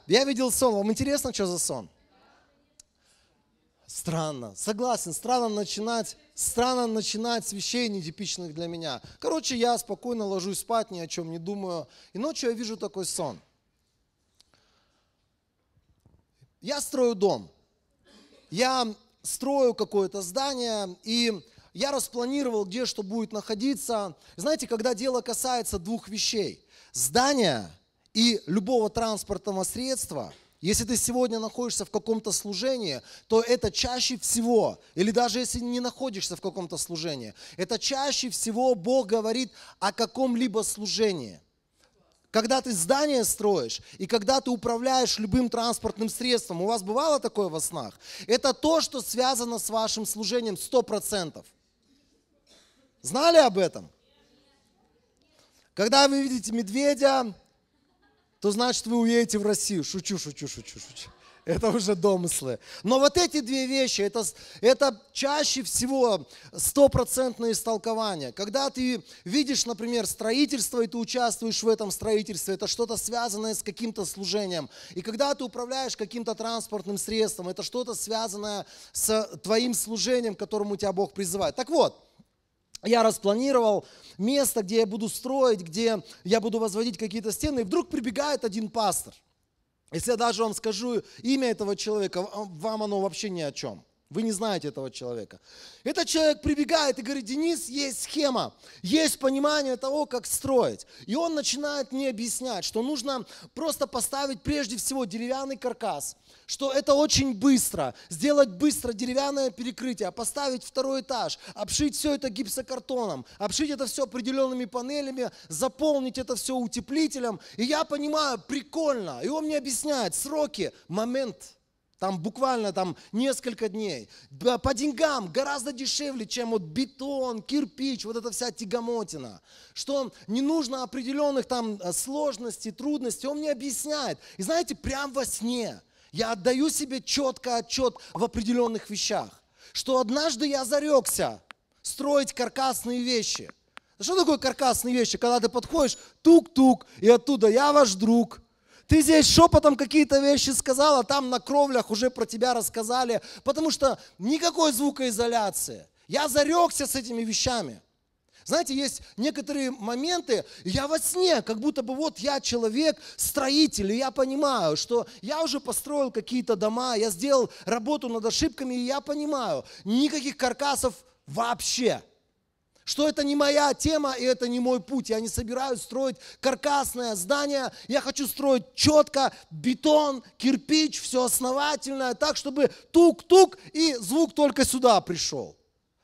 Я видел сон. Вам интересно, что за сон? Странно. Согласен, странно начинать с вещей нетипичных для меня. Короче, я спокойно ложусь спать, ни о чем не думаю. И ночью я вижу такой сон. Я строю дом. Я строю какое-то здание, и я распланировал, где что будет находиться. Знаете, когда дело касается двух вещей, здания и любого транспортного средства, если ты сегодня находишься в каком-то служении, то это чаще всего, или даже если не находишься в каком-то служении, это чаще всего Бог говорит о каком-либо служении. Когда ты здание строишь и когда ты управляешь любым транспортным средством, у вас бывало такое во снах? Это то, что связано с вашим служением 100%. Знали об этом? Когда вы видите медведя, то значит вы уедете в Россию. Шучу. Это уже домыслы. Но вот эти две вещи, это чаще всего 100% истолкование. Когда ты видишь, например, строительство, и ты участвуешь в этом строительстве, это что-то связанное с каким-то служением. И когда ты управляешь каким-то транспортным средством, это что-то связанное с твоим служением, к которому тебя Бог призывает. Так вот, я распланировал место, где я буду строить, где я буду возводить какие-то стены, и вдруг прибегает один пастор. Если я даже вам скажу имя этого человека, вам оно вообще ни о чем. Вы не знаете этого человека. Этот человек прибегает и говорит: Денис, есть схема, есть понимание того, как строить. И он начинает мне объяснять, что нужно просто поставить прежде всего деревянный каркас, что это очень быстро, сделать быстро деревянное перекрытие, поставить второй этаж, обшить все это гипсокартоном, обшить это все определенными панелями, заполнить это все утеплителем. И я понимаю, прикольно. И он мне объясняет сроки, момент. Там буквально несколько дней. По деньгам гораздо дешевле, чем вот бетон, кирпич, вот эта вся тягомотина. Что не нужно определенных сложностей, трудностей. Он мне объясняет. И знаете, прям во сне я отдаю себе четко отчет в определенных вещах. Что однажды я зарекся строить каркасные вещи. Что такое каркасные вещи? Когда ты подходишь, тук-тук, и оттуда: я ваш друг. Ты здесь шепотом какие-то вещи сказал, а там на кровлях уже про тебя рассказали, потому что никакой звукоизоляции. Я зарекся с этими вещами. Знаете, есть некоторые моменты, я во сне, как будто бы вот я человек, строитель, и я понимаю, что я уже построил какие-то дома, я сделал работу над ошибками, и я понимаю, никаких каркасов вообще. Что это не моя тема и это не мой путь. Я не собираюсь строить каркасное здание. Я хочу строить четко бетон, кирпич, все основательное, так, чтобы тук-тук и звук только сюда пришел.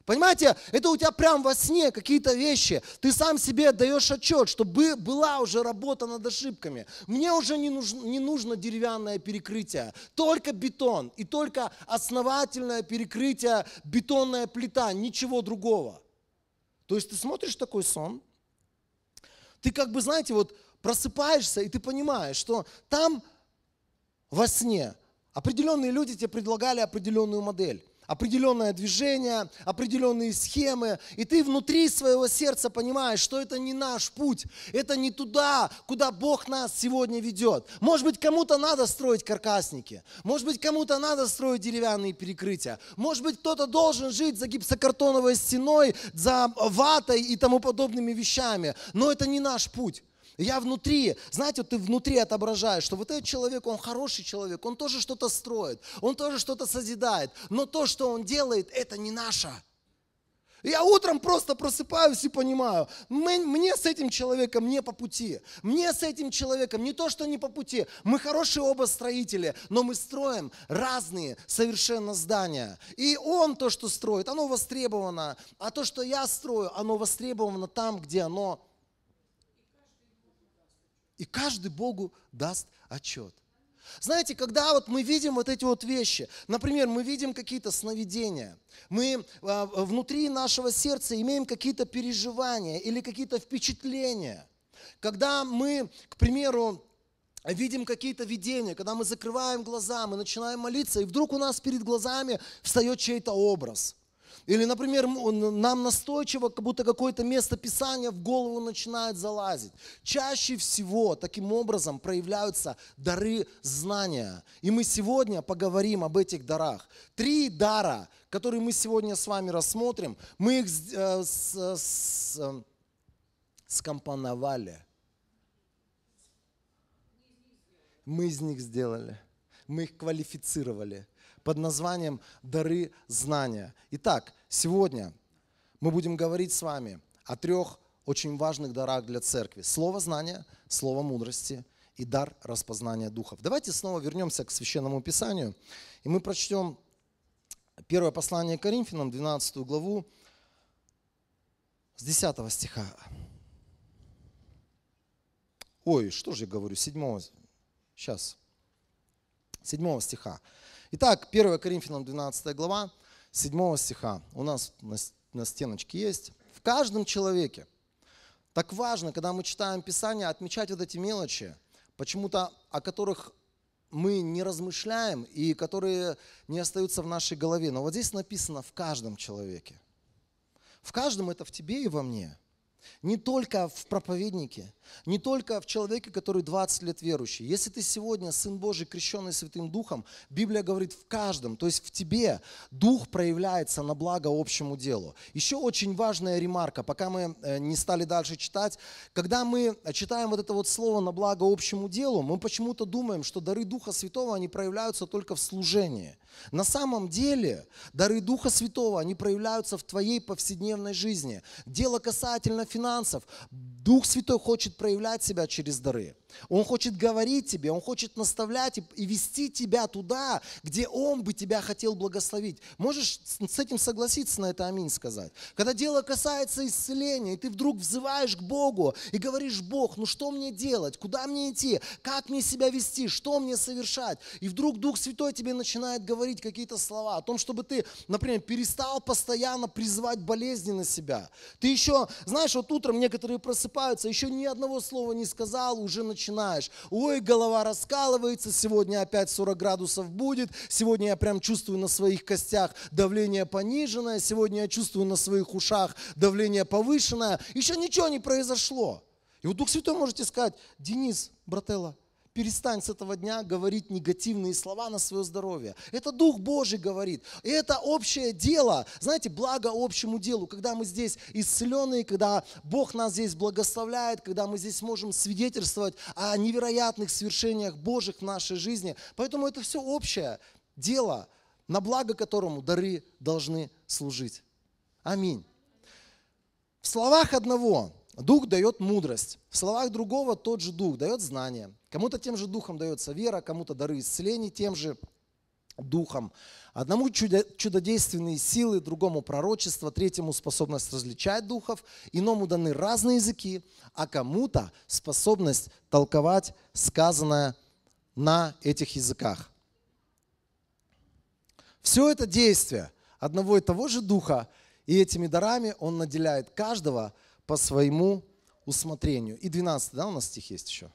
Понимаете, это у тебя прям во сне какие-то вещи. Ты сам себе отдаешь отчет, что была уже работа над ошибками. Мне уже не нужно деревянное перекрытие, только бетон и только основательное перекрытие, бетонная плита, ничего другого. То есть ты смотришь такой сон, ты знаете, вот просыпаешься, и ты понимаешь, что там во сне определенные люди тебе предлагали определенную модель, определенное движение, определенные схемы, и ты внутри своего сердца понимаешь, что это не наш путь, это не туда, куда Бог нас сегодня ведет. Может быть, кому-то надо строить каркасники, может быть, кому-то надо строить деревянные перекрытия, может быть, кто-то должен жить за гипсокартоновой стеной, за ватой и тому подобными вещами, но это не наш путь. Я внутри, знаете, вот ты внутри отображаешь, что вот этот человек, он хороший человек, он тоже что-то строит, он тоже что-то созидает, но то, что он делает, это не наше. Я утром просто просыпаюсь и понимаю, мне с этим человеком не по пути, мне с этим человеком не то, что не по пути, мы хорошие оба строители, но мы строим разные совершенно здания. И он то, что строит, оно востребовано, а то, что я строю, оно востребовано там, где оно. И каждый Богу даст отчет. Знаете, когда вот мы видим вот эти вот вещи, например, мы видим какие-то сновидения, мы внутри нашего сердца имеем какие-то переживания или какие-то впечатления, когда мы, к примеру, видим какие-то видения, когда мы закрываем глаза, мы начинаем молиться, и вдруг у нас перед глазами встает чей-то образ. Или, например, нам настойчиво, как будто какое-то место Писания в голову начинает залазить. Чаще всего таким образом проявляются дары знания. И мы сегодня поговорим об этих дарах. 3 дара, которые мы сегодня с вами рассмотрим, мы их скомпоновали. Мы из них сделали. Мы их квалифицировали под названием «Дары знания». Итак, сегодня мы будем говорить с вами о 3 очень важных дарах для церкви. Слово знания, слово мудрости и дар распознания духов. Давайте снова вернемся к Священному Писанию, и мы прочтем первое послание к Коринфянам, 12 главу, с 10 стиха. Ой, что же я говорю, 7 Сейчас. 7 стиха. Итак, 1 Коринфянам 12 глава, 7 стиха. У нас на стеночке есть. В каждом человеке. Так важно, когда мы читаем Писание, отмечать вот эти мелочи, почему-то о которых мы не размышляем и которые не остаются в нашей голове. Но вот здесь написано «в каждом человеке». В каждом — это в тебе и во мне. Не только в проповеднике, не только в человеке, который 20 лет верующий. Если ты сегодня Сын Божий, крещенный Святым Духом, Библия говорит в каждом, то есть в тебе Дух проявляется на благо общему делу. Еще очень важная ремарка, пока мы не стали дальше читать, когда мы читаем вот это вот слово «на благо общему делу», мы почему-то думаем, что дары Духа Святого, они проявляются только в служении. На самом деле дары Духа Святого, они проявляются в твоей повседневной жизни. Дело касательно финансов. Дух Святой хочет проявлять себя через дары. Он хочет говорить тебе, Он хочет наставлять и вести тебя туда, где Он бы тебя хотел благословить. Можешь с этим согласиться, на это аминь сказать? Когда дело касается исцеления, и ты вдруг взываешь к Богу и говоришь: Бог, ну что мне делать, куда мне идти, как мне себя вести, что мне совершать? И вдруг Дух Святой тебе начинает говорить какие-то слова о том, чтобы ты, например, перестал постоянно призывать болезни на себя. Ты еще, знаешь, вот утром некоторые просыпаются, еще ни одного слова не сказал, уже начинаешь. Ой, голова раскалывается, сегодня опять 40 градусов будет, сегодня я прям чувствую на своих костях давление пониженное, сегодня я чувствую на своих ушах давление повышенное. Еще ничего не произошло. И вот Дух Святой можете сказать: Денис, брателло, перестань с этого дня говорить негативные слова на свое здоровье. Это Дух Божий говорит. И это общее дело. Знаете, благо общему делу. Когда мы здесь исцеленные, когда Бог нас здесь благословляет, когда мы здесь можем свидетельствовать о невероятных свершениях Божьих в нашей жизни. Поэтому это все общее дело, на благо которому дары должны служить. Аминь. В словах одного Дух дает мудрость, в словах другого тот же Дух дает знание. Кому-то тем же Духом дается вера, кому-то дары исцелений тем же Духом. Одному чудодейственные силы, другому пророчество, третьему способность различать духов, иному даны разные языки, а кому-то способность толковать сказанное на этих языках. Все это действие одного и того же Духа, и этими дарами Он наделяет каждого по своему усмотрению. И 12, да, у нас стих есть еще?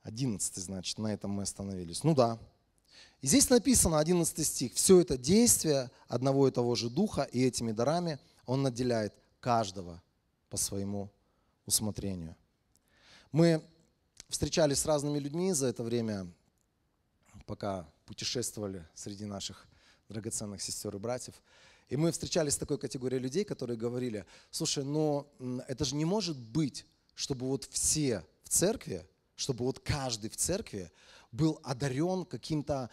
11, значит, на этом мы остановились. Ну да. И здесь написано, 11 стих, все это действие одного и того же Духа, и этими дарами Он наделяет каждого по своему усмотрению. Мы встречались с разными людьми за это время, пока путешествовали среди наших драгоценных сестер и братьев. И мы встречались с такой категорией людей, которые говорили: слушай, но это же не может быть, чтобы вот все в церкви, чтобы вот каждый в церкви был одарен каким-то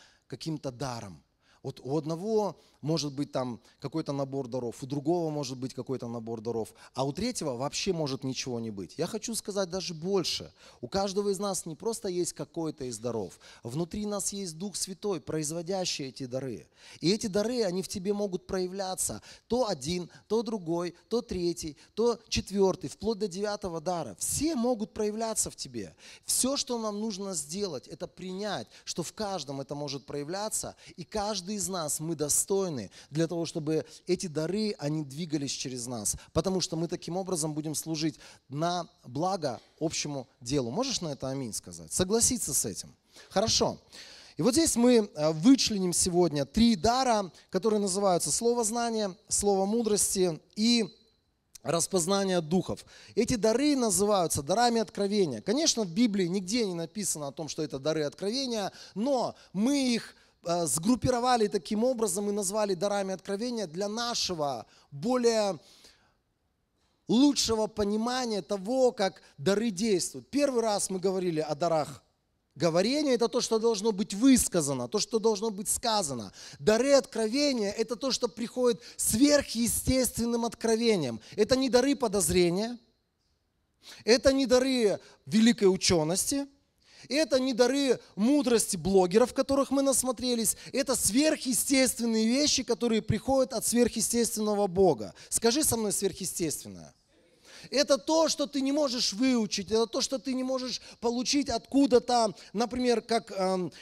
даром. Вот у одного может быть там какой-то набор даров, у другого может быть какой-то набор даров, а у третьего вообще может ничего не быть. Я хочу сказать даже больше. У каждого из нас не просто есть какой-то из даров. Внутри нас есть Дух Святой, производящий эти дары. И эти дары, они в тебе могут проявляться. То один, то другой, то третий, то четвертый, вплоть до 9 дара. Все могут проявляться в тебе. Все, что нам нужно сделать, это принять, что в каждом это может проявляться, и каждый из нас, мы достойны для того, чтобы эти дары, они двигались через нас. Потому что мы таким образом будем служить на благо общему делу. Можешь на это аминь сказать? Согласиться с этим? Хорошо. И вот здесь мы вычленим сегодня 3 дара, которые называются слово знания, слово мудрости и распознание духов. Эти дары называются дарами откровения. Конечно, в Библии нигде не написано о том, что это дары откровения, но мы их сгруппировали таким образом и назвали дарами откровения для нашего более лучшего понимания того, как дары действуют. Первый раз мы говорили о дарах говорения. Это то, что должно быть высказано, то, что должно быть сказано. Дары откровения – это то, что приходит сверхъестественным откровением. Это не дары подозрения, это не дары великой учености, это не дары мудрости блогеров, которых мы насмотрелись. Это сверхъестественные вещи, которые приходят от сверхъестественного Бога. Скажи со мной сверхъестественное. Это то, что ты не можешь выучить, это то, что ты не можешь получить откуда-то, например, как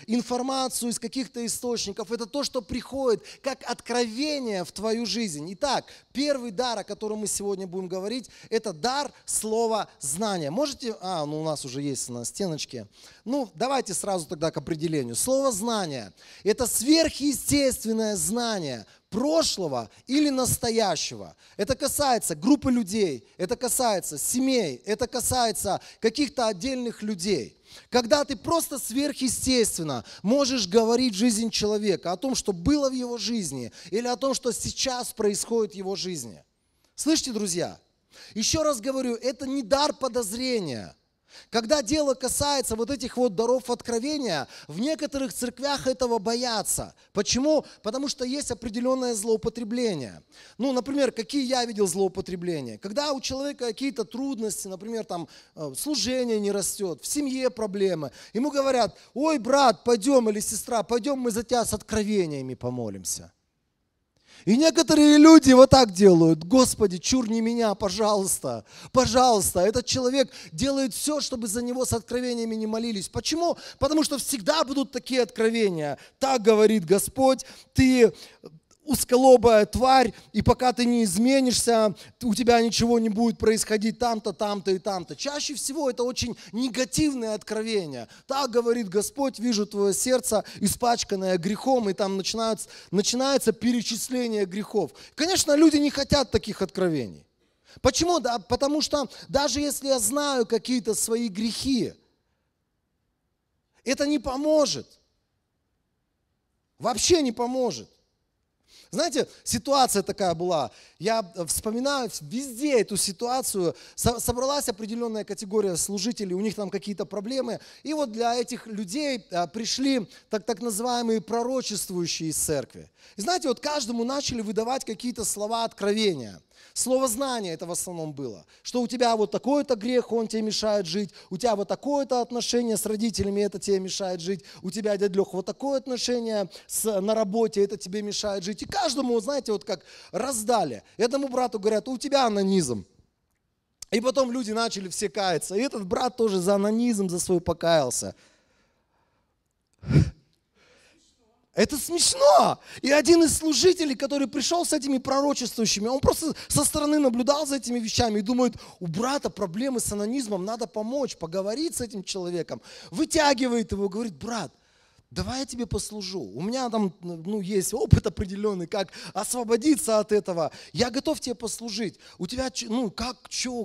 информацию из каких-то источников. Это то, что приходит как откровение в твою жизнь. Итак, первый дар, о котором мы сегодня будем говорить, это дар слова знания. Можете, у нас уже есть на стеночке. Давайте сразу тогда к определению. Слово знание – это сверхъестественное знание прошлого или настоящего. Это касается группы людей, это касается семей, это касается каких-то отдельных людей. Когда ты просто сверхъестественно можешь говорить в жизнь человека о том, что было в его жизни, или о том, что сейчас происходит в его жизни. Слышите, друзья? Еще раз говорю, это не дар подозрения. Когда дело касается вот этих вот даров откровения, в некоторых церквях этого боятся. Почему? Потому что есть определенное злоупотребление. Например, какие я видел злоупотребления? Когда у человека какие-то трудности, например, служение не растет, в семье проблемы, ему говорят: ой, брат, пойдем, или сестра, пойдем мы за тебя с откровениями помолимся. И некоторые люди вот так делают: Господи, чур не меня, пожалуйста, пожалуйста. Этот человек делает все, чтобы за него с откровениями не молились. Почему? Потому что всегда будут такие откровения. Так говорит Господь, ты узколобая тварь, и пока ты не изменишься, у тебя ничего не будет происходить там-то, там-то и там-то. Чаще всего это очень негативные откровения. Так говорит Господь, вижу твое сердце, испачканное грехом, и там начинается перечисление грехов. Конечно, люди не хотят таких откровений. Почему? Да, потому что даже если я знаю какие-то свои грехи, это не поможет. Вообще не поможет. Знаете, ситуация такая была, я вспоминаю везде эту ситуацию, собралась определенная категория служителей, у них там какие-то проблемы, и вот для этих людей пришли так называемые пророчествующие из церкви. И знаете, вот каждому начали выдавать какие-то слова откровения. Слово знания это в основном было, что у тебя вот такой-то грех, он тебе мешает жить, у тебя вот такое-то отношение с родителями, это тебе мешает жить, у тебя, дядя Леха, вот такое отношение на работе, это тебе мешает жить. И каждому, знаете, вот как раздали. Этому брату говорят: у тебя анонизм. И потом люди начали все каяться. И этот брат тоже за анонизм за свой покаялся. Это смешно. И один из служителей, который пришел с этими пророчествующими, он просто со стороны наблюдал за этими вещами и думает: у брата проблемы с анонизмом, надо помочь, поговорить с этим человеком. Вытягивает его, говорит: брат, давай я тебе послужу. У меня там есть опыт определенный, как освободиться от этого. Я готов тебе послужить. У тебя,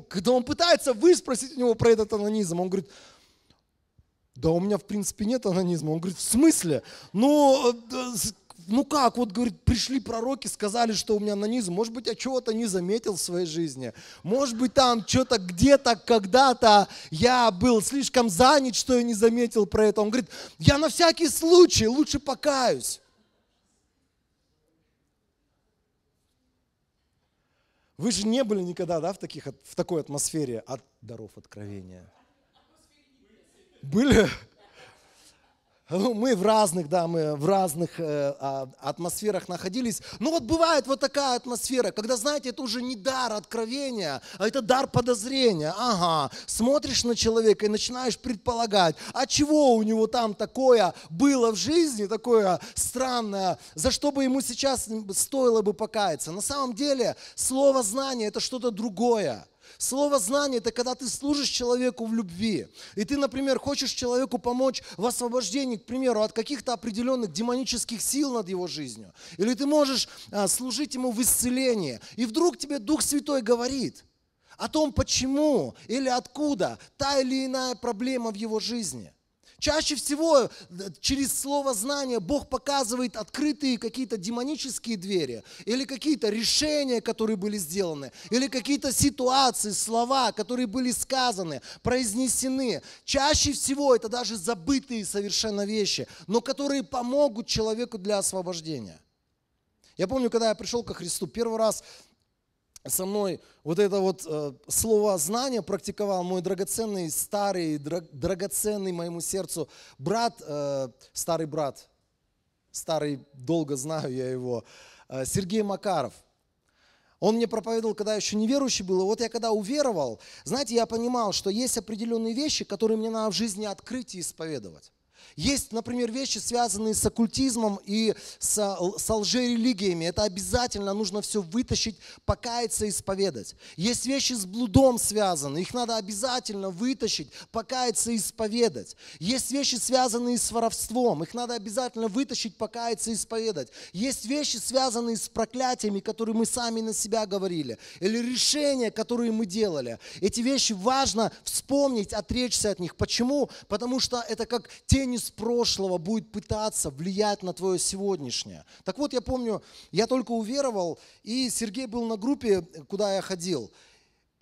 Когда он пытается выспросить у него про этот анонизм, он говорит: да у меня в принципе нет анонизма. Он говорит: в смысле? Как? Вот, говорит, пришли пророки, сказали, что у меня анонизм. Может быть, я чего-то не заметил в своей жизни. Может быть, там что-то где-то, когда-то я был слишком занят, что я не заметил про это. Он говорит: я на всякий случай лучше покаюсь. Вы же не были никогда, да, в такой атмосфере от даров откровения? Были? Мы в разных атмосферах находились. Но вот бывает вот такая атмосфера, когда, знаете, это уже не дар откровения, а это дар подозрения. Ага, смотришь на человека и начинаешь предполагать, а чего у него там такое было в жизни, такое странное, за что бы ему сейчас стоило бы покаяться. На самом деле слово знание – это что-то другое. Слово знания – это когда ты служишь человеку в любви. И ты, например, хочешь человеку помочь в освобождении, к примеру, от каких-то определенных демонических сил над его жизнью. Или ты можешь служить ему в исцелении. И вдруг тебе Дух Святой говорит о том, почему или откуда та или иная проблема в его жизни. Чаще всего через слово знания Бог показывает открытые какие-то демонические двери, или какие-то решения, которые были сделаны, или какие-то ситуации, слова, которые были сказаны, произнесены. Чаще всего это даже забытые совершенно вещи, но которые помогут человеку для освобождения. Я помню, когда я пришел ко Христу, первый раз со мной вот это вот слово знания практиковал мой драгоценный, старый, драгоценный моему сердцу брат, старый, долго знаю я его, Сергей Макаров. Он мне проповедовал, когда я еще неверующий был. И вот я когда уверовал, знаете, я понимал, что есть определенные вещи, которые мне надо в жизни открыть и исповедовать. Есть, например, вещи, связанные с оккультизмом и с лжерелигиями. Это обязательно нужно все вытащить, покаяться и исповедать. Есть вещи с блудом связаны. Их надо обязательно вытащить, покаяться и исповедать. Есть вещи, связанные с воровством. Их надо обязательно вытащить, покаяться и исповедать. Есть вещи, связанные с проклятиями, которые мы сами на себя говорили. Или решения, которые мы делали. Эти вещи важно вспомнить, отречься от них. Почему? Потому что это как тень из прошлого будет пытаться влиять на твое сегодняшнее. Так вот, я помню, я только уверовал, и Сергей был на группе, куда я ходил.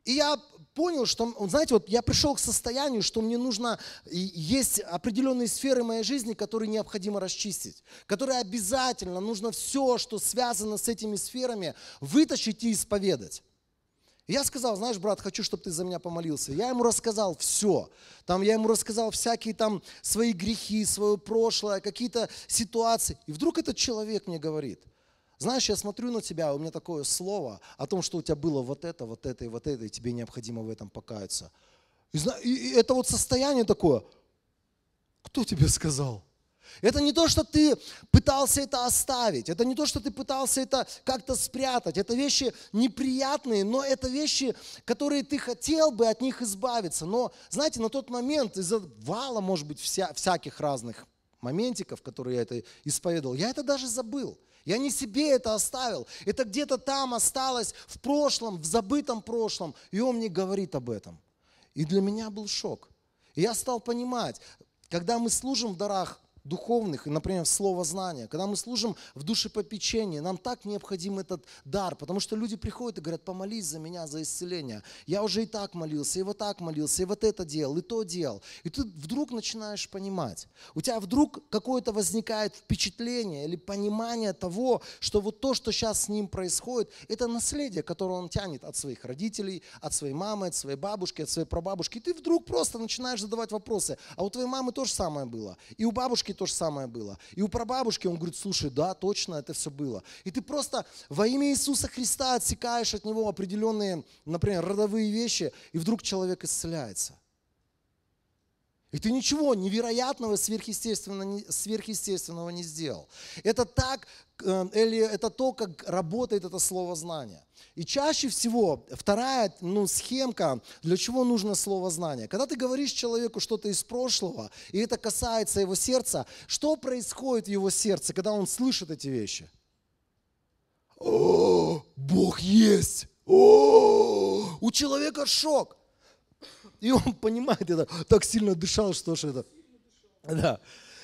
И я понял, что, знаете, вот я пришел к состоянию, что мне нужно, есть определенные сферы моей жизни, которые необходимо расчистить, которые обязательно нужно все, что связано с этими сферами, вытащить и исповедать. Я сказал, знаешь, брат, хочу, чтобы ты за меня помолился. Я ему рассказал все. Я ему рассказал всякие там свои грехи, свое прошлое, какие-то ситуации. И вдруг этот человек мне говорит, знаешь, я смотрю на тебя, у меня такое слово о том, что у тебя было вот это, и тебе необходимо в этом покаяться. И это вот состояние такое, кто тебе сказал? Это не то, что ты пытался это оставить, это не то, что ты пытался это как-то спрятать. Это вещи неприятные, но это вещи, которые ты хотел бы от них избавиться. Но, знаете, на тот момент из-за вала, может быть, всяких разных моментиков, которые я это исповедовал, я это даже забыл. Я не себе это оставил. Это где-то там осталось в прошлом, в забытом прошлом. И он мне говорит об этом. И для меня был шок. И я стал понимать, когда мы служим в дарах духовных, например, слово знания, когда мы служим в душепопечении, нам так необходим этот дар, потому что люди приходят и говорят, помолись за меня, за исцеление. Я уже и так молился, и вот так молился, и вот это делал, и то делал. И ты вдруг начинаешь понимать. У тебя вдруг какое-то возникает впечатление или понимание того, что вот то, что сейчас с ним происходит, это наследие, которое он тянет от своих родителей, от своей мамы, от своей бабушки, от своей прабабушки. И ты вдруг просто начинаешь задавать вопросы. А у твоей мамы то же самое было. И у бабушки то же самое было. И у прабабушки он говорит, слушай, да, точно, это все было. И ты просто во имя Иисуса Христа отсекаешь от него определенные, например, родовые вещи, и вдруг человек исцеляется. И ты ничего невероятного, сверхъестественного не сделал. Это так, или это то, как работает это слово знания. И чаще всего вторая схемка, для чего нужно слово знания. Когда ты говоришь человеку что-то из прошлого, и это касается его сердца, что происходит в его сердце, когда он слышит эти вещи? О, Бог есть! О, у человека шок. И он понимает это, так сильно дышал, что ж это. Да.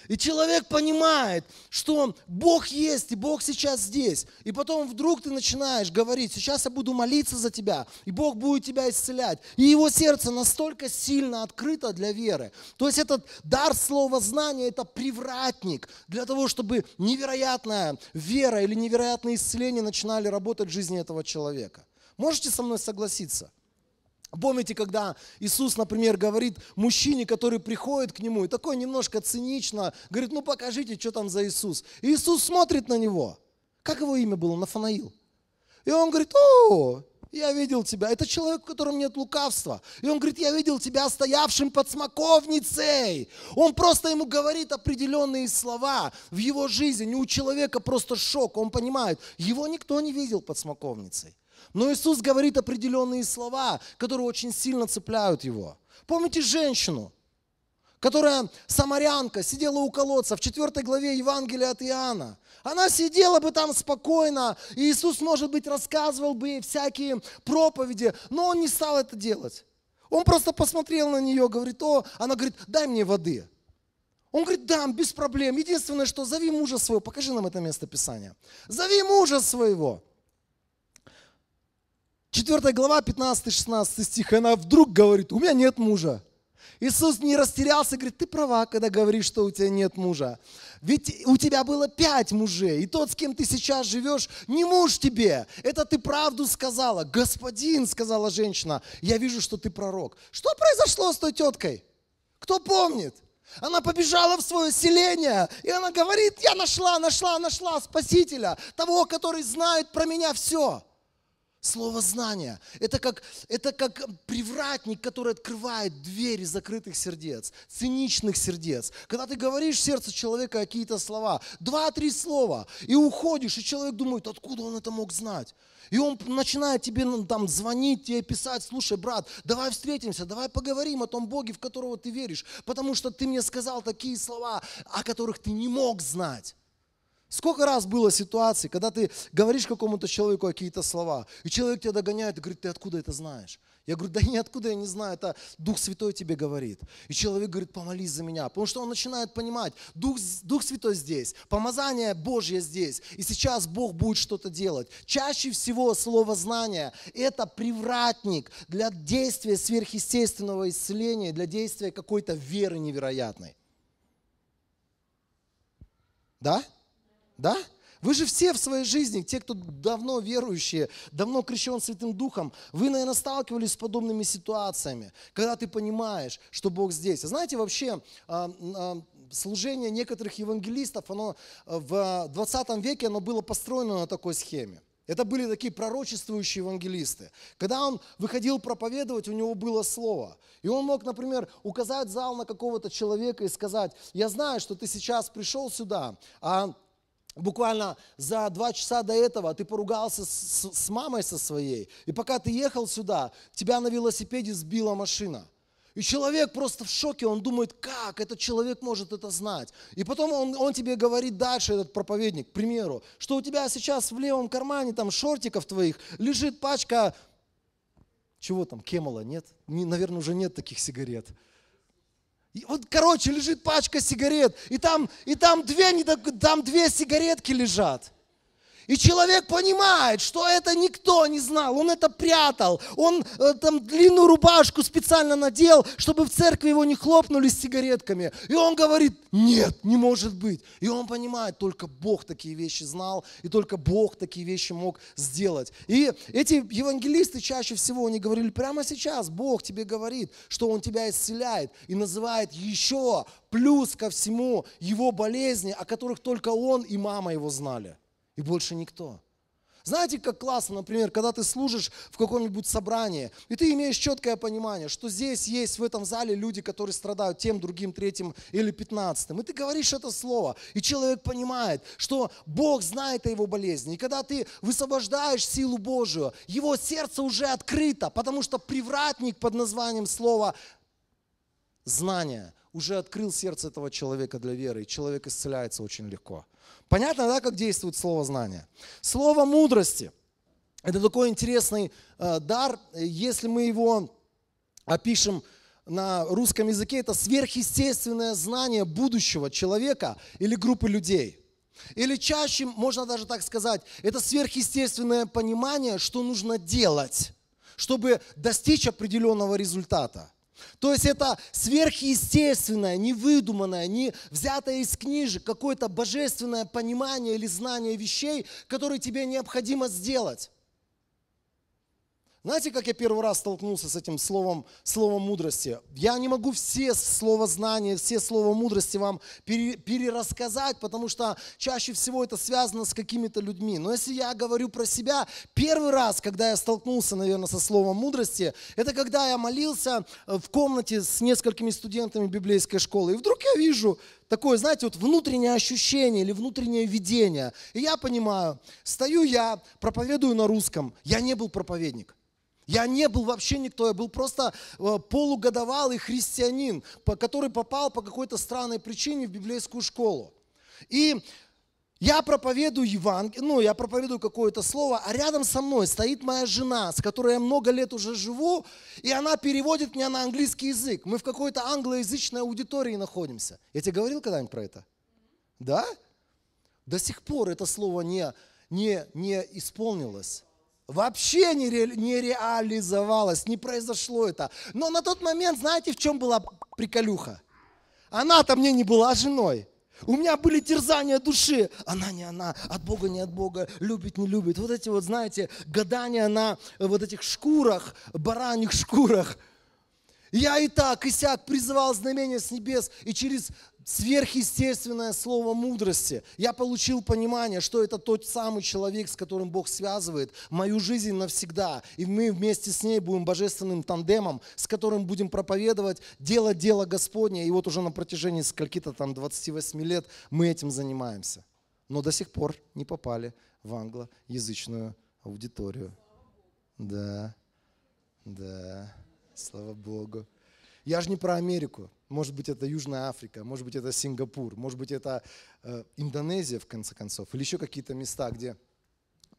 И человек понимает, что Бог есть, и Бог сейчас здесь. И потом вдруг ты начинаешь говорить, сейчас я буду молиться за тебя, и Бог будет тебя исцелять. И его сердце настолько сильно открыто для веры. То есть этот дар слова знания, это привратник для того, чтобы невероятная вера или невероятные исцеления начинали работать в жизни этого человека. Можете со мной согласиться? Помните, когда Иисус, например, говорит мужчине, который приходит к нему, и такой немножко цинично, говорит, ну покажите, что там за Иисус. И Иисус смотрит на него. Как его имя было? Нафанаил. И он говорит, о, я видел тебя. Это человек, в котором нет лукавства. И он говорит, я видел тебя стоявшим под смоковницей. Он просто ему говорит определенные слова в его жизни. У человека просто шок. Он понимает, его никто не видел под смоковницей. Но Иисус говорит определенные слова, которые очень сильно цепляют его. Помните женщину, которая самарянка, сидела у колодца в 4 главе Евангелия от Иоанна. Она сидела бы там спокойно, и Иисус, может быть, рассказывал бы ей всякие проповеди, но Он не стал это делать. Он просто посмотрел на нее, говорит, она говорит, дай мне воды. Он говорит, дам, без проблем. Единственное, что зови мужа своего. Покажи нам это место Писания. Зови мужа своего. 4 глава, 15-16 стих. И она вдруг говорит, у меня нет мужа. Иисус не растерялся, говорит, ты права, когда говоришь, что у тебя нет мужа. Ведь у тебя было 5 мужей, и тот, с кем ты сейчас живешь, не муж тебе. Это ты правду сказала. Господин, сказала женщина, я вижу, что ты пророк. Что произошло с той теткой? Кто помнит? Она побежала в свое селение, и она говорит, я нашла Спасителя, того, который знает про меня все. Слово знания – это как привратник, который открывает двери закрытых сердец, циничных сердец. Когда ты говоришь в сердце человека какие-то слова, 2-3 слова, и уходишь, и человек думает, откуда он это мог знать? И он начинает тебе там звонить, тебе писать, слушай, брат, давай встретимся, давай поговорим о том Боге, в которого ты веришь, потому что ты мне сказал такие слова, о которых ты не мог знать. Сколько раз было ситуаций, когда ты говоришь какому-то человеку какие-то слова, и человек тебя догоняет и говорит, ты откуда это знаешь? Я говорю, да ниоткуда я не знаю, это Дух Святой тебе говорит. И человек говорит, помолись за меня, потому что он начинает понимать, Дух Святой здесь, помазание Божье здесь, и сейчас Бог будет что-то делать. Чаще всего слово знание – это привратник для действия сверхъестественного исцеления, для действия какой-то веры невероятной. Да? Да? Вы же все в своей жизни, те, кто давно верующие, давно крещен Святым Духом, вы, наверное, сталкивались с подобными ситуациями, когда ты понимаешь, что Бог здесь. Знаете, вообще, служение некоторых евангелистов, оно в 20 веке оно было построено на такой схеме. Это были такие пророчествующие евангелисты. Когда он выходил проповедовать, у него было слово. И он мог, например, указать зал на какого-то человека и сказать, я знаю, что ты сейчас пришел сюда, а буквально за 2 часа до этого ты поругался с мамой со своей, и пока ты ехал сюда, тебя на велосипеде сбила машина. И человек просто в шоке, он думает, как этот человек может это знать. И потом он тебе говорит дальше, этот проповедник, к примеру, что у тебя сейчас в левом кармане там шортиков твоих лежит пачка, чего там, Кемала, нет? Наверное, уже нет таких сигарет. И вот, короче, лежит пачка сигарет, и там 2 сигаретки лежат. И человек понимает, что это никто не знал, он это прятал, он там длинную рубашку специально надел, чтобы в церкви его не хлопнули с сигаретками. И он говорит, нет, не может быть. И он понимает, только Бог такие вещи знал, и только Бог такие вещи мог сделать. И эти евангелисты чаще всего, они говорили, прямо сейчас Бог тебе говорит, что Он тебя исцеляет, и называет еще плюс ко всему Его болезни, о которых только Он и мама Его знали. И больше никто. Знаете, как классно, например, когда ты служишь в каком-нибудь собрании, и ты имеешь четкое понимание, что здесь есть в этом зале люди, которые страдают тем, другим, третьим или 15-м. И ты говоришь это слово, и человек понимает, что Бог знает о его болезни. И когда ты высвобождаешь силу Божию, его сердце уже открыто, потому что привратник под названием слова знание уже открыл сердце этого человека для веры, и человек исцеляется очень легко. Понятно, да, как действует слово знания? Слово мудрости – это такой интересный дар. Если мы его опишем на русском языке, это сверхъестественное знание будущего человека или группы людей. Или чаще, можно даже так сказать, это сверхъестественное понимание, что нужно делать, чтобы достичь определенного результата. То есть это сверхъестественное, невыдуманное, не взятое из книжек, какое-то божественное понимание или знание вещей, которые тебе необходимо сделать. Знаете, как я первый раз столкнулся с этим словом мудрости? Я не могу все слова знания, все слова мудрости вам перерассказать, потому что чаще всего это связано с какими-то людьми. Но если я говорю про себя, первый раз, когда я столкнулся, наверное, со словом мудрости, это когда я молился в комнате с несколькими студентами библейской школы. И вдруг я вижу такое, знаете, вот внутреннее ощущение или внутреннее видение. И я понимаю, стою я, проповедую на русском, я не был проповедник. Я не был вообще никто, я был просто полугодовалый христианин, который попал по какой-то странной причине в библейскую школу. И я проповедую Евангелие, я проповедую какое-то слово, а рядом со мной стоит моя жена, с которой я много лет уже живу, и она переводит меня на английский язык. Мы в какой-то англоязычной аудитории находимся. Я тебе говорил когда-нибудь про это? Да? До сих пор это слово не исполнилось. Вообще не реализовалось, не произошло это. Но на тот момент, знаете, в чем была приколюха? Она-то мне не была женой. У меня были терзания души. Она не она, от Бога не от Бога, любит, не любит. Вот эти вот, знаете, гадания на вот этих шкурах, бараньих шкурах. Я и так, и сяк призывал знамения с небес, и через сверхъестественное слово мудрости я получил понимание, что это тот самый человек, с которым Бог связывает мою жизнь навсегда. И мы вместе с ней будем божественным тандемом, с которым будем проповедовать, делать дело Господне. И вот уже на протяжении скольки-то там 28 лет мы этим занимаемся. Но до сих пор не попали в англоязычную аудиторию. Да, слава Богу. Я же не про Америку. Может быть, это Южная Африка, может быть, это Сингапур, может быть, это Индонезия, в конце концов, или еще какие-то места, где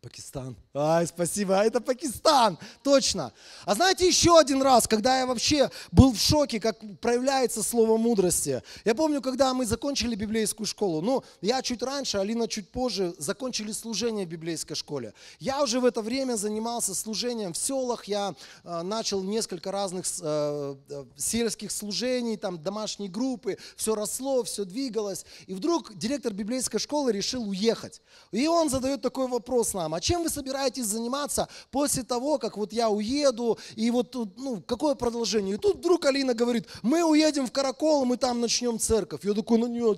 Пакистан. Ай, спасибо, это Пакистан, точно. А знаете, еще один раз, когда я вообще был в шоке, как проявляется слово мудрости. Я помню, когда мы закончили библейскую школу, я чуть раньше, Алина чуть позже, закончили служение в библейской школе. Я уже в это время занимался служением в селах, я начал несколько разных сельских служений, там домашние группы, все росло, все двигалось. И вдруг директор библейской школы решил уехать. И он задает такой вопрос нам: а чем вы собираетесь заниматься после того, как вот я уеду, и вот, какое продолжение? И тут вдруг Алина говорит: мы уедем в Каракол, мы там начнем церковь. Я такой на нее,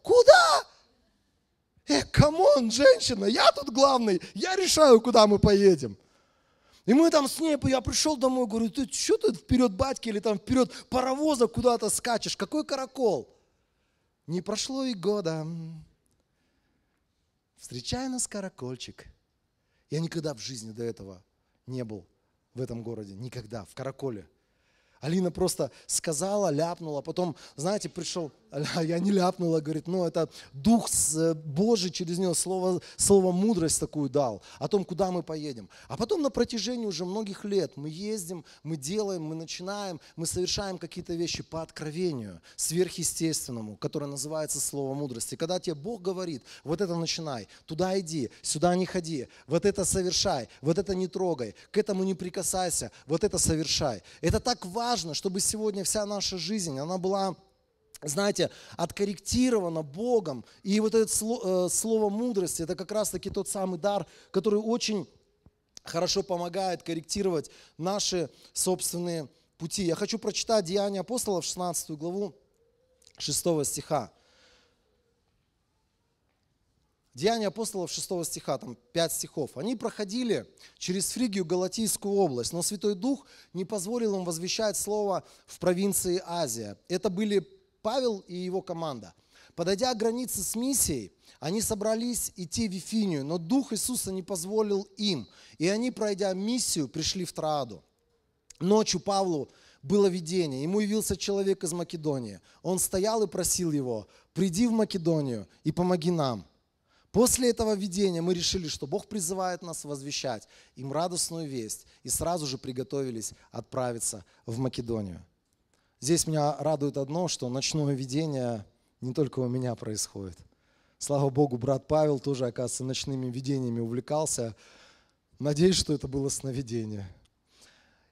куда? Камон, женщина, я тут главный, я решаю, куда мы поедем. И мы там с ней, я пришел домой, говорю: ты что ты вперед батьки или там вперед паровоза куда-то скачешь? Какой Каракол? Не прошло и года. Встречай нас, Каракольчик. Я никогда в жизни до этого не был в этом городе. Никогда. В Караколе. Алина просто сказала, ляпнула. Потом, знаете, пришел, я не ляпнула, говорит, это Дух Божий через нее слово мудрость такую дал, о том, куда мы поедем. А потом на протяжении уже многих лет мы ездим, мы делаем, мы начинаем, мы совершаем какие-то вещи по откровению, сверхъестественному, которое называется слово мудрости. Когда тебе Бог говорит: вот это начинай, туда иди, сюда не ходи, вот это совершай, вот это не трогай, к этому не прикасайся, вот это совершай. Это так важно, чтобы сегодня вся наша жизнь, она была, знаете, откорректировано Богом. И вот это слово мудрости, это как раз-таки тот самый дар, который очень хорошо помогает корректировать наши собственные пути. Я хочу прочитать Деяния апостолов, 16 главу, 6 стиха. Деяния апостолов 6 стиха, там 5 стихов. Они проходили через Фригию, Галатийскую область, но Святой Дух не позволил им возвещать слово в провинции Азия. Это были Павел и его команда. Подойдя к границе с миссией, они собрались идти в Вифинию, но Дух Иисуса не позволил им. И они, пройдя миссию, пришли в Троаду. Ночью Павлу было видение. Ему явился человек из Македонии. Он стоял и просил его: приди в Македонию и помоги нам. После этого видения мы решили, что Бог призывает нас возвещать им радостную весть, и сразу же приготовились отправиться в Македонию. Здесь меня радует одно, что ночное видение не только у меня происходит. Слава Богу, брат Павел тоже, оказывается, ночными видениями увлекался. Надеюсь, что это было сновидение.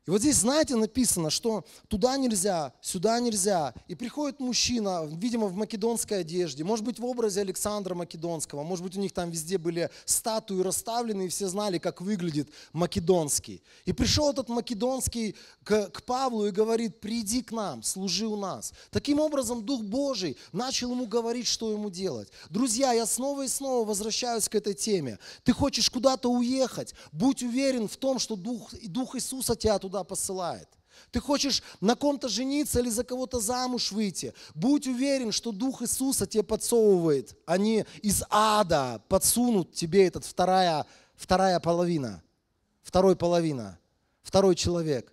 И вот здесь, знаете, написано, что туда нельзя, сюда нельзя. И приходит мужчина, видимо, в македонской одежде, может быть, в образе Александра Македонского, может быть, у них там везде были статуи расставлены, и все знали, как выглядит македонский. И пришел этот македонский к Павлу и говорит: приди к нам, служи у нас. Таким образом, Дух Божий начал ему говорить, что ему делать. Друзья, я снова и снова возвращаюсь к этой теме. Ты хочешь куда-то уехать, будь уверен в том, что Дух Иисуса тебя туда посылает. Ты хочешь на ком-то жениться или за кого-то замуж выйти. Будь уверен, что Дух Иисуса тебе подсовывает. Они из ада подсунут тебе этот вторая половина. Второй человек.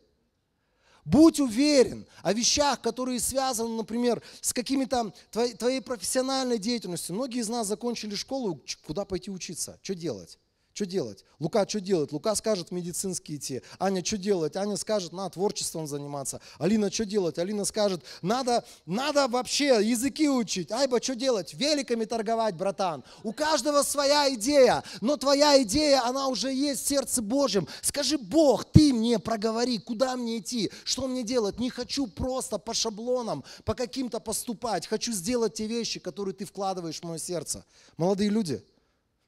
Будь уверен о вещах, которые связаны, например, с какими-то твоей профессиональной деятельностью. Многие из нас закончили школу, куда пойти учиться, что делать? Что делать? Лука что делать? Лука скажет в медицинский идти. Аня что делать? Аня скажет, надо творчеством заниматься. Алина что делать? Алина скажет, надо вообще языки учить. Айба что делать? Великами торговать, братан. У каждого своя идея, но твоя идея, она уже есть в сердце Божьем. Скажи, Бог, ты мне проговори, куда мне идти, что мне делать. Не хочу просто по шаблонам, по каким-то поступать. Хочу сделать те вещи, которые ты вкладываешь в мое сердце. Молодые люди,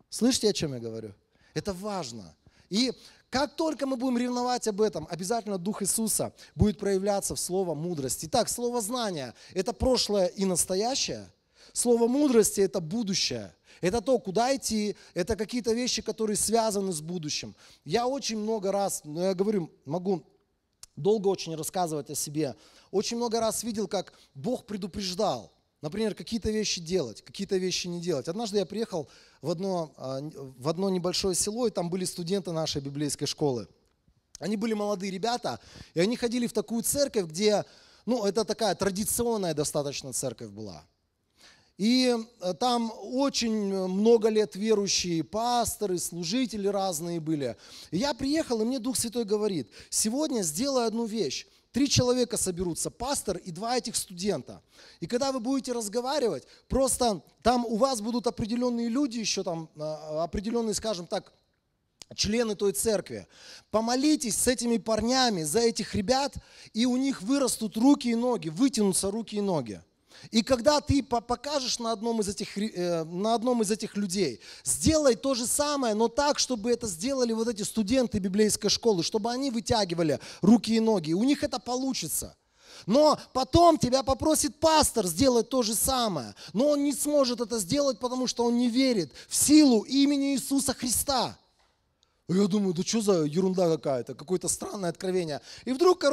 слышите, о чем я говорю? Это важно. И как только мы будем ревновать об этом, обязательно Дух Иисуса будет проявляться в слово мудрости. Итак, слово знания – это прошлое и настоящее. Слово мудрости – это будущее. Это то, куда идти, это какие-то вещи, которые связаны с будущим. Я очень много раз, я говорю, могу долго очень рассказывать о себе, очень много раз видел, как Бог предупреждал. Например, какие-то вещи делать, какие-то вещи не делать. Однажды я приехал в одно небольшое село, и там были студенты нашей библейской школы. Они были молодые ребята, и они ходили в такую церковь, где, это такая традиционная достаточно церковь была. И там очень много лет верующие пасторы, служители разные были. И я приехал, и мне Дух Святой говорит, сегодня сделай одну вещь. 3 человека соберутся, пастор и 2 этих студента. И когда вы будете разговаривать, просто там у вас будут определенные люди, еще там определенные, скажем так, члены той церкви. Помолитесь с этими парнями за этих ребят, и у них вырастут руки и ноги, вытянутся руки и ноги. И когда ты покажешь на одном из этих людей, сделай то же самое, но так, чтобы это сделали вот эти студенты библейской школы, чтобы они вытягивали руки и ноги. У них это получится. Но потом тебя попросит пастор сделать то же самое. Но он не сможет это сделать, потому что он не верит в силу имени Иисуса Христа. Я думаю, да что за ерунда какая-то, какое-то странное откровение. И вдруг,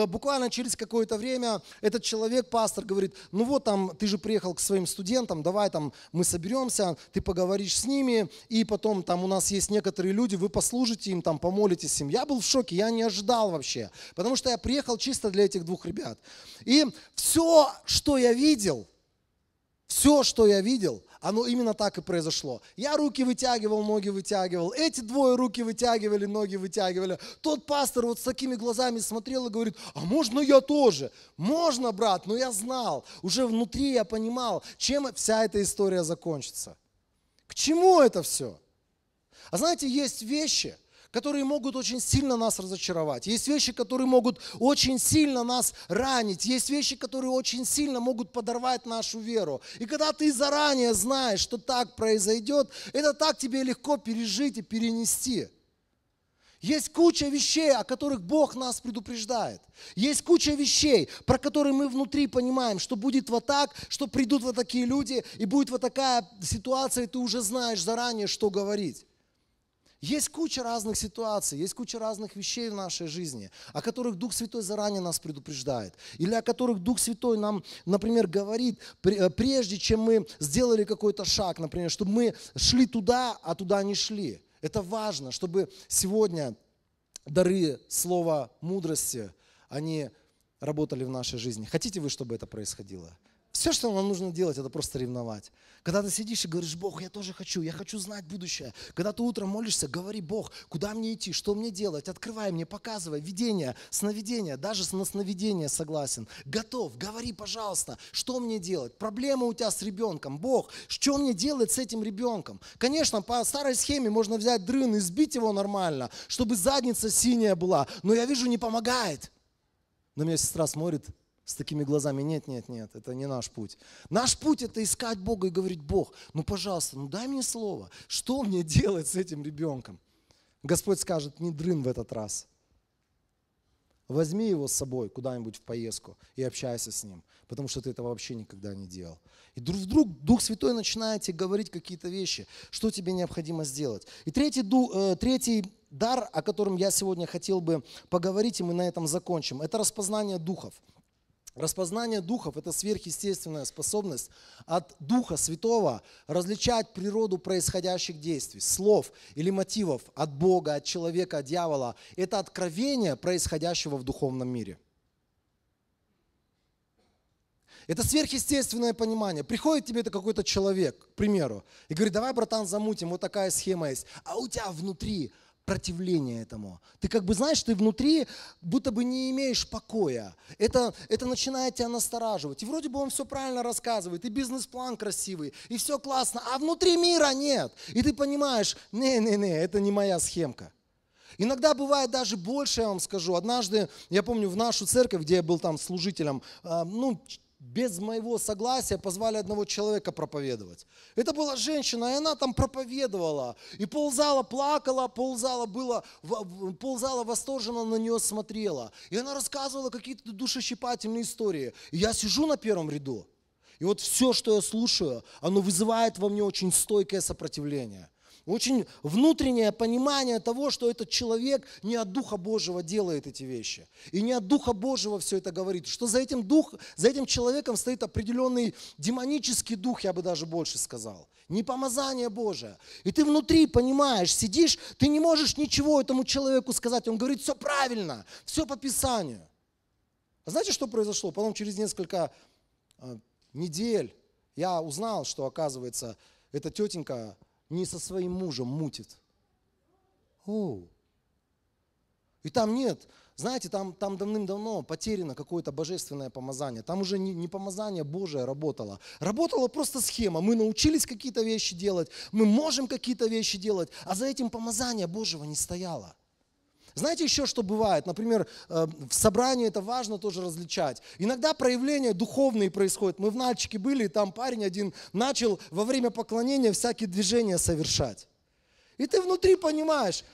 буквально через какое-то время этот человек, пастор, говорит, ты же приехал к своим студентам, давай там мы соберемся, ты поговоришь с ними, и потом там у нас есть некоторые люди, вы послужите им, там помолитесь им. Я был в шоке, я не ожидал вообще, потому что я приехал чисто для этих 2 ребят. И все, что я видел, оно именно так и произошло. Я руки вытягивал, ноги вытягивал. Эти 2 руки вытягивали, ноги вытягивали. Тот пастор вот с такими глазами смотрел и говорит, а можно я тоже? Можно, брат, но я знал. Уже внутри я понимал, чем вся эта история закончится. К чему это все? А знаете, есть вещи, которые могут очень сильно нас разочаровать. Есть вещи, которые могут очень сильно нас ранить. Есть вещи, которые очень сильно могут подорвать нашу веру. И когда ты заранее знаешь, что так произойдет, это так тебе легко пережить и перенести. Есть куча вещей, о которых Бог нас предупреждает. Есть куча вещей, про которые мы внутри понимаем, что будет вот так, что придут вот такие люди, и будет вот такая ситуация, и ты уже знаешь заранее, что говорить. Есть куча разных ситуаций, есть куча разных вещей в нашей жизни, о которых Дух Святой заранее нас предупреждает. Или о которых Дух Святой нам, например, говорит, прежде чем мы сделали какой-то шаг, например, чтобы мы шли туда, а туда не шли. Это важно, чтобы сегодня дары слова мудрости, они работали в нашей жизни. Хотите вы, чтобы это происходило? Все, что нам нужно делать, это просто ревновать. Когда ты сидишь и говоришь, Бог, я тоже хочу, я хочу знать будущее. Когда ты утром молишься, говори, Бог, куда мне идти, что мне делать, открывай мне, показывай, видение, сновидение, даже на сновидение согласен. Готов, говори, пожалуйста, что мне делать, проблема у тебя с ребенком, Бог, что мне делать с этим ребенком? Конечно, по старой схеме можно взять дрын и сбить его нормально, чтобы задница синяя была, но я вижу, не помогает. На меня сестра смотрит с такими глазами, нет, это не наш путь. Наш путь это искать Бога и говорить, Бог, пожалуйста, дай мне слово, что мне делать с этим ребенком? Господь скажет, не дрын в этот раз. Возьми его с собой куда-нибудь в поездку и общайся с ним, потому что ты этого вообще никогда не делал. И вдруг Дух Святой начинает тебе говорить какие-то вещи, что тебе необходимо сделать. И третий дар, о котором я сегодня хотел бы поговорить, и мы на этом закончим, это распознание духов. Распознание духов – это сверхъестественная способность от Духа Святого различать природу происходящих действий, слов или мотивов от Бога, от человека, от дьявола. Это откровение происходящего в духовном мире. Это сверхъестественное понимание. Приходит тебе это какой-то человек, к примеру, и говорит: давай, братан, замутим, вот такая схема есть. А у тебя внутри противление этому. Ты как бы знаешь, ты внутри будто бы не имеешь покоя. Это начинает тебя настораживать. И вроде бы он все правильно рассказывает, и бизнес-план красивый, и все классно, а внутри мира нет. И ты понимаешь: не, это не моя схемка. Иногда бывает даже больше, я вам скажу. Однажды, я помню, в нашу церковь, где я был там служителем, без моего согласия позвали одного человека проповедовать. Это была женщина, и она там проповедовала. И ползала плакала, ползала восторженно на нее смотрела. И она рассказывала какие-то душещипательные истории. И я сижу на первом ряду. И вот все, что я слушаю, оно вызывает во мне очень стойкое сопротивление. Очень внутреннее понимание того, что этот человек не от Духа Божьего делает эти вещи. И не от Духа Божьего все это говорит. Что за этим человеком стоит определенный демонический дух, я бы даже больше сказал. Не помазание Божие. И ты внутри понимаешь, сидишь, ты не можешь ничего этому человеку сказать. Он говорит: все правильно, все по Писанию. А знаете, что произошло? Потом через несколько недель я узнал, что, оказывается, эта тетенька не со своим мужем мутит. И там нет, знаете, там давным-давно потеряно какое-то божественное помазание. Там уже не помазание Божие работало. Работала просто схема. Мы научились какие-то вещи делать, мы можем какие-то вещи делать, а за этим помазание Божьего не стояло. Знаете еще, что бывает? Например, в собрании это важно тоже различать. Иногда проявления духовные происходят. Мы в Нальчике были, и там парень один начал во время поклонения всякие движения совершать. И ты внутри понимаешь,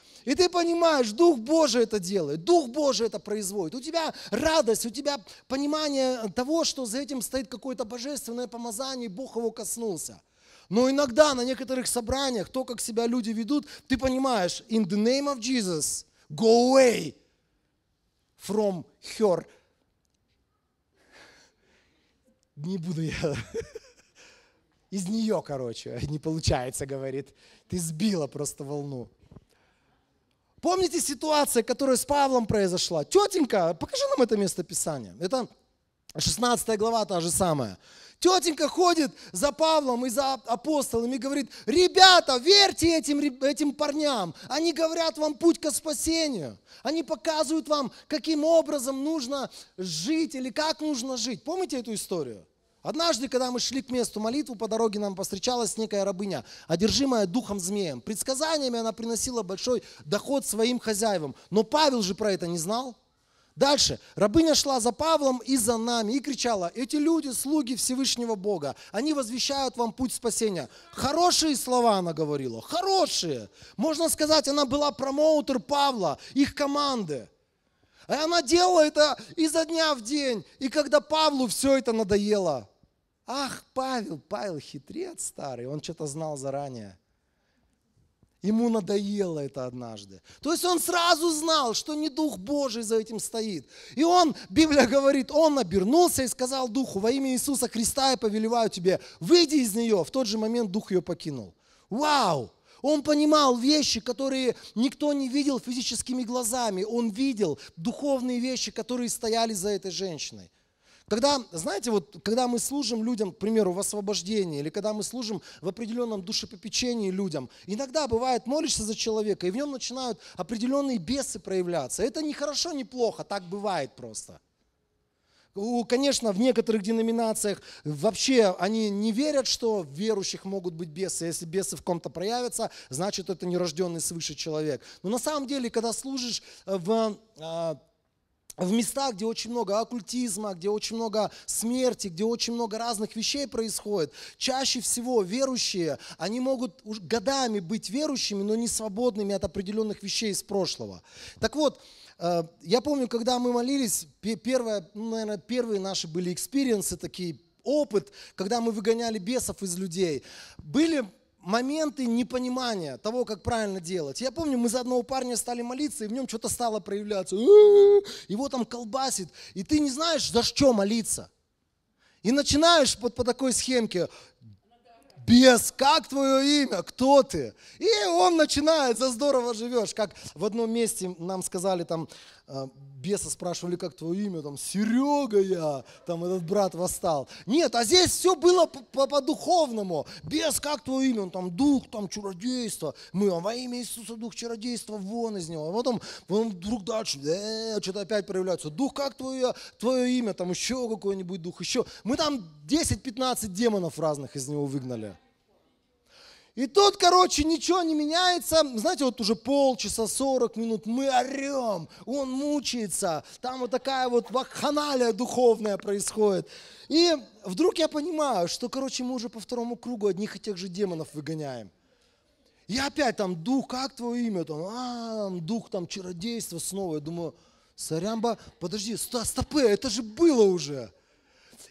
Дух Божий это делает, Дух Божий это производит. У тебя радость, у тебя понимание того, что за этим стоит какое-то божественное помазание, и Бог его коснулся. Но иногда на некоторых собраниях, то, как себя люди ведут, ты понимаешь: in the name of Jesus, go away from her. Не буду я. Из нее, короче, не получается, говорит. Ты сбила просто волну. Помните ситуация, которая с Павлом произошла? Тетенька, покажи нам это место Писания. Это 16 глава, та же самая. Тетенька ходит за Павлом и за апостолами и говорит: ребята, верьте этим парням. Они говорят вам путь к спасению. Они показывают вам, каким образом нужно жить или как нужно жить. Помните эту историю? Однажды, когда мы шли к месту молитвы, по дороге нам повстречалась некая рабыня, одержимая духом змеем. Предсказаниями она приносила большой доход своим хозяевам. Но Павел же про это не знал. Дальше. Рабыня шла за Павлом и за нами и кричала: эти люди, слуги Всевышнего Бога, они возвещают вам путь спасения. Хорошие слова она говорила, хорошие. Можно сказать, она была промоутер Павла, их команды. И она делала это изо дня в день. И когда Павлу все это надоело: ах, Павел хитрец старый, он что-то знал заранее. Ему надоело это однажды. То есть он сразу знал, что не Дух Божий за этим стоит. И он, Библия говорит, он обернулся и сказал Духу: во имя Иисуса Христа я повелеваю тебе, выйди из нее. В тот же момент Дух ее покинул. Вау! Он понимал вещи, которые никто не видел физическими глазами. Он видел духовные вещи, которые стояли за этой женщиной. Когда, знаете, вот, когда мы служим людям, к примеру, в освобождении, или когда мы служим в определенном душепопечении людям, иногда бывает, молишься за человека, и в нем начинают определенные бесы проявляться. Это не хорошо, не плохо, так бывает просто. Конечно, в некоторых деноминациях вообще они не верят, что в верующих могут быть бесы. Если бесы в ком-то проявятся, значит, это нерожденный свыше человек. Но на самом деле, когда служишь в местах, где очень много оккультизма, где очень много смерти, где очень много разных вещей происходит, чаще всего верующие, они могут годами быть верующими, но не свободными от определенных вещей из прошлого. Так вот, Я помню, когда мы молились, первые наши были экспириенсы, такие опыт, когда мы выгоняли бесов из людей. Были моменты непонимания того, как правильно делать. Я помню, мы за одного парня стали молиться, и в нем что-то стало проявляться. Его там колбасит, и ты не знаешь, за что молиться. И начинаешь по такой схемке: бес, как твое имя, кто ты? И он начинает, за здорово живешь. Как в одном месте нам сказали, там, беса спрашивали, как твое имя, там, Серега я, там, этот брат восстал. Нет, а здесь все было по-духовному. Бес, как твое имя? Он там, дух, там, чародейство. Мы, во имя Иисуса, дух чародейства, вон из него. А потом вдруг дальше, что-то опять проявляется. Дух, как твое имя? Там еще какой-нибудь дух, еще. Мы там 10-15 демонов разных из него выгнали. И тут, короче, ничего не меняется. Знаете, вот уже полчаса, 40 минут мы орем, он мучается. Там вот такая вот вакханалия духовная происходит. И вдруг я понимаю, что, короче, мы уже по второму кругу одних и тех же демонов выгоняем. И опять там дух, как твое имя? Там, дух там чародейства снова. Я думаю, сорямба, подожди, стопы, это же было уже.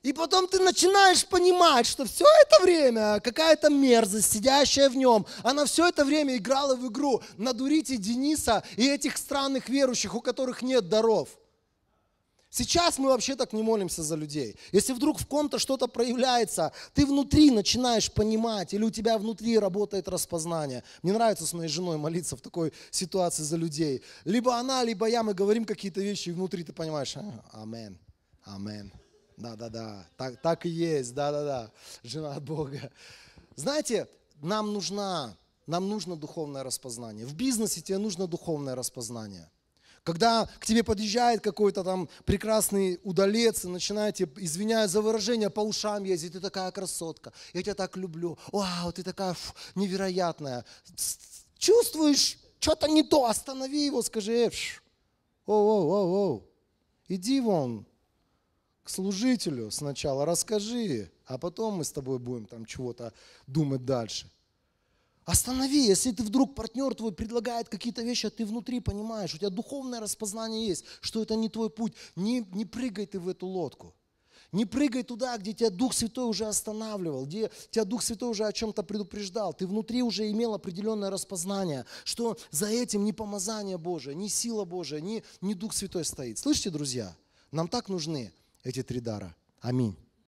И потом ты начинаешь понимать, что все это время какая-то мерзость, сидящая в нем, она все это время играла в игру надурите Дениса и этих странных верующих, у которых нет даров. Сейчас мы вообще так не молимся за людей. Если вдруг в ком-то что-то проявляется, ты внутри начинаешь понимать, или у тебя внутри работает распознание. Мне нравится с моей женой молиться в такой ситуации за людей. Либо она, либо я, мы говорим какие-то вещи, и внутри ты понимаешь, амен, амен. Да, так и есть, да, жена от Бога. Знаете, нам нужно духовное распознание. В бизнесе тебе нужно духовное распознание. Когда к тебе подъезжает какой-то там прекрасный удалец и начинает тебе, извиняюсь за выражение, по ушам ездить, ты такая красотка, я тебя так люблю, вау, ты такая невероятная. Чувствуешь, что-то не то, останови его, скажи, оу, иди вон. К служителю сначала расскажи, а потом мы с тобой будем там чего-то думать дальше. Останови, если ты вдруг партнер твой предлагает какие-то вещи, а ты внутри понимаешь, у тебя духовное распознание есть, что это не твой путь, не прыгай ты в эту лодку. Не прыгай туда, где тебя Дух Святой уже останавливал, где тебя Дух Святой уже о чем-то предупреждал. Ты внутри уже имел определенное распознание, что за этим не помазание Божие, не сила Божия, не Дух Святой стоит. Слышите, друзья, нам так нужны эти 3 дара. Аминь.